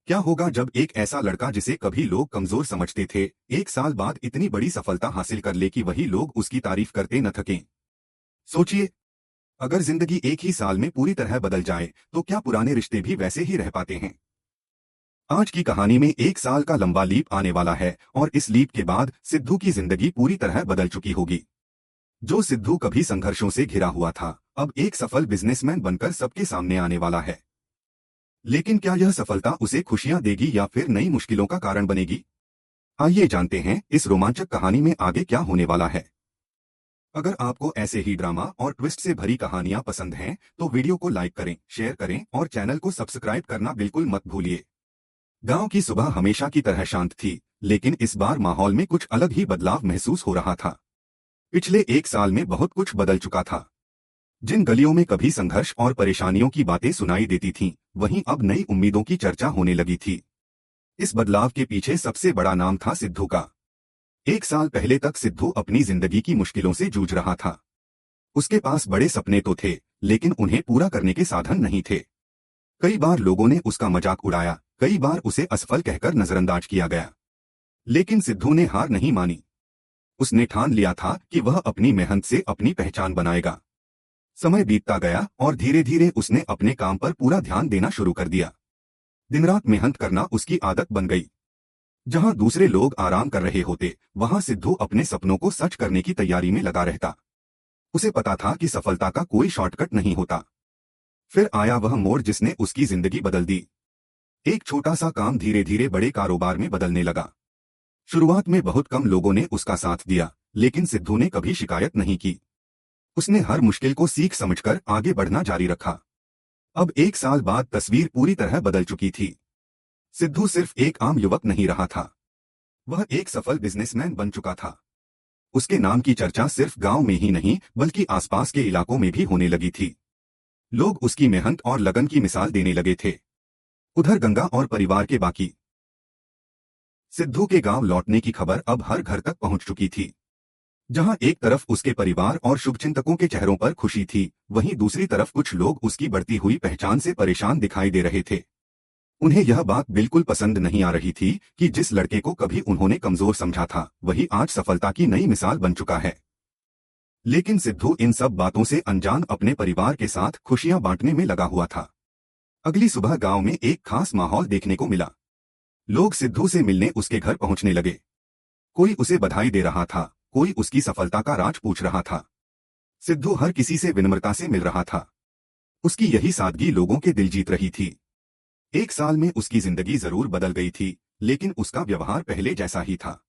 क्या होगा जब एक ऐसा लड़का जिसे कभी लोग कमजोर समझते थे, एक साल बाद इतनी बड़ी सफलता हासिल कर ले कि वही लोग उसकी तारीफ करते न थकें। सोचिए, अगर जिंदगी एक ही साल में पूरी तरह बदल जाए तो क्या पुराने रिश्ते भी वैसे ही रह पाते हैं? आज की कहानी में एक साल का लंबा लीप आने वाला है और इस लीप के बाद सिद्धू की जिंदगी पूरी तरह बदल चुकी होगी। जो सिद्धू कभी संघर्षों से घिरा हुआ था, अब एक सफल बिजनेसमैन बनकर सबके सामने आने वाला है। लेकिन क्या यह सफलता उसे खुशियां देगी या फिर नई मुश्किलों का कारण बनेगी? आइए जानते हैं इस रोमांचक कहानी में आगे क्या होने वाला है। अगर आपको ऐसे ही ड्रामा और ट्विस्ट से भरी कहानियां पसंद हैं, तो वीडियो को लाइक करें, शेयर करें और चैनल को सब्सक्राइब करना बिल्कुल मत भूलिए। गांव की सुबह हमेशा की तरह शांत थी, लेकिन इस बार माहौल में कुछ अलग ही बदलाव महसूस हो रहा था। पिछले एक साल में बहुत कुछ बदल चुका था। जिन गलियों में कभी संघर्ष और परेशानियों की बातें सुनाई देती थीं, वहीं अब नई उम्मीदों की चर्चा होने लगी थी। इस बदलाव के पीछे सबसे बड़ा नाम था सिद्धू का। एक साल पहले तक सिद्धू अपनी जिंदगी की मुश्किलों से जूझ रहा था। उसके पास बड़े सपने तो थे, लेकिन उन्हें पूरा करने के साधन नहीं थे। कई बार लोगों ने उसका मजाक उड़ाया, कई बार उसे असफल कहकर नजरअंदाज किया गया। लेकिन सिद्धू ने हार नहीं मानी। उसने ठान लिया था कि वह अपनी मेहनत से अपनी पहचान बनाएगा। समय बीतता गया और धीरे धीरे उसने अपने काम पर पूरा ध्यान देना शुरू कर दिया। दिन रात मेहनत करना उसकी आदत बन गई। जहां दूसरे लोग आराम कर रहे होते, वहां सिद्धू अपने सपनों को सच करने की तैयारी में लगा रहता। उसे पता था कि सफलता का कोई शॉर्टकट नहीं होता। फिर आया वह मोड़ जिसने उसकी जिंदगी बदल दी। एक छोटा सा काम धीरे धीरे बड़े कारोबार में बदलने लगा। शुरुआत में बहुत कम लोगों ने उसका साथ दिया, लेकिन सिद्धू ने कभी शिकायत नहीं की। उसने हर मुश्किल को सीख समझकर आगे बढ़ना जारी रखा। अब एक साल बाद तस्वीर पूरी तरह बदल चुकी थी। सिद्धू सिर्फ एक आम युवक नहीं रहा था। वह एक सफल बिजनेसमैन बन चुका था। उसके नाम की चर्चा सिर्फ गांव में ही नहीं, बल्कि आसपास के इलाकों में भी होने लगी थी। लोग उसकी मेहनत और लगन की मिसाल देने लगे थे। उधर गंगा और परिवार के बाकी सिद्धू के गांव लौटने की खबर अब हर घर तक पहुंच चुकी थी। जहां एक तरफ उसके परिवार और शुभचिंतकों के चेहरों पर खुशी थी, वहीं दूसरी तरफ कुछ लोग उसकी बढ़ती हुई पहचान से परेशान दिखाई दे रहे थे। उन्हें यह बात बिल्कुल पसंद नहीं आ रही थी कि जिस लड़के को कभी उन्होंने कमजोर समझा था, वही आज सफलता की नई मिसाल बन चुका है। लेकिन सिद्धू इन सब बातों से अनजान अपने परिवार के साथ खुशियां बांटने में लगा हुआ था। अगली सुबह गांव में एक खास माहौल देखने को मिला। लोग सिद्धू से मिलने उसके घर पहुंचने लगे। कोई उसे बधाई दे रहा था, कोई उसकी सफलता का राज पूछ रहा था। सिद्धू हर किसी से विनम्रता से मिल रहा था। उसकी यही सादगी लोगों के दिल जीत रही थी। एक साल में उसकी जिंदगी जरूर बदल गई थी, लेकिन उसका व्यवहार पहले जैसा ही था।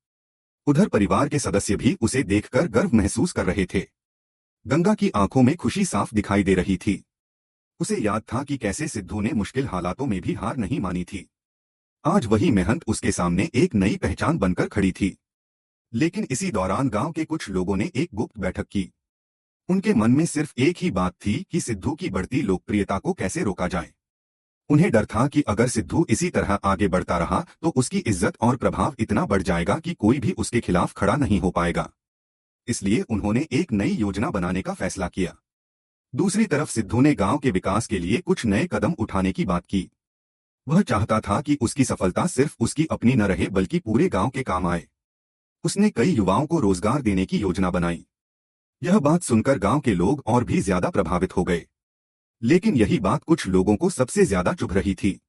उधर परिवार के सदस्य भी उसे देखकर गर्व महसूस कर रहे थे। गंगा की आंखों में खुशी साफ दिखाई दे रही थी। उसे याद था कि कैसे सिद्धू ने मुश्किल हालातों में भी हार नहीं मानी थी। आज वही मेहनत उसके सामने एक नई पहचान बनकर खड़ी थी। लेकिन इसी दौरान गांव के कुछ लोगों ने एक गुप्त बैठक की। उनके मन में सिर्फ एक ही बात थी कि सिद्धू की बढ़ती लोकप्रियता को कैसे रोका जाए। उन्हें डर था कि अगर सिद्धू इसी तरह आगे बढ़ता रहा तो उसकी इज्जत और प्रभाव इतना बढ़ जाएगा कि कोई भी उसके खिलाफ खड़ा नहीं हो पाएगा। इसलिए उन्होंने एक नई योजना बनाने का फैसला किया। दूसरी तरफ सिद्धू ने गांव के विकास के लिए कुछ नए कदम उठाने की बात की। वह चाहता था कि उसकी सफलता सिर्फ उसकी अपनी न रहे, बल्कि पूरे गांव के काम आए। उसने कई युवाओं को रोजगार देने की योजना बनाई। यह बात सुनकर गांव के लोग और भी ज्यादा प्रभावित हो गए। लेकिन यही बात कुछ लोगों को सबसे ज्यादा चुभ रही थी।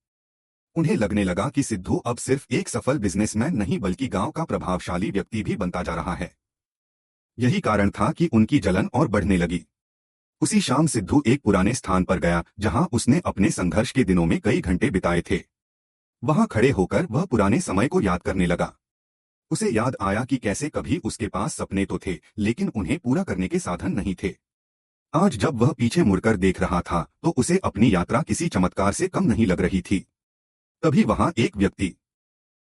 उन्हें लगने लगा कि सिद्धू अब सिर्फ एक सफल बिजनेसमैन नहीं, बल्कि गांव का प्रभावशाली व्यक्ति भी बनता जा रहा है। यही कारण था कि उनकी जलन और बढ़ने लगी। उसी शाम सिद्धू एक पुराने स्थान पर गया, जहां उसने अपने संघर्ष के दिनों में कई घंटे बिताए थे। वहां खड़े होकर वह पुराने समय को याद करने लगा। उसे याद आया कि कैसे कभी उसके पास सपने तो थे, लेकिन उन्हें पूरा करने के साधन नहीं थे। आज जब वह पीछे मुड़कर देख रहा था, तो उसे अपनी यात्रा किसी चमत्कार से कम नहीं लग रही थी। तभी वहां एक व्यक्ति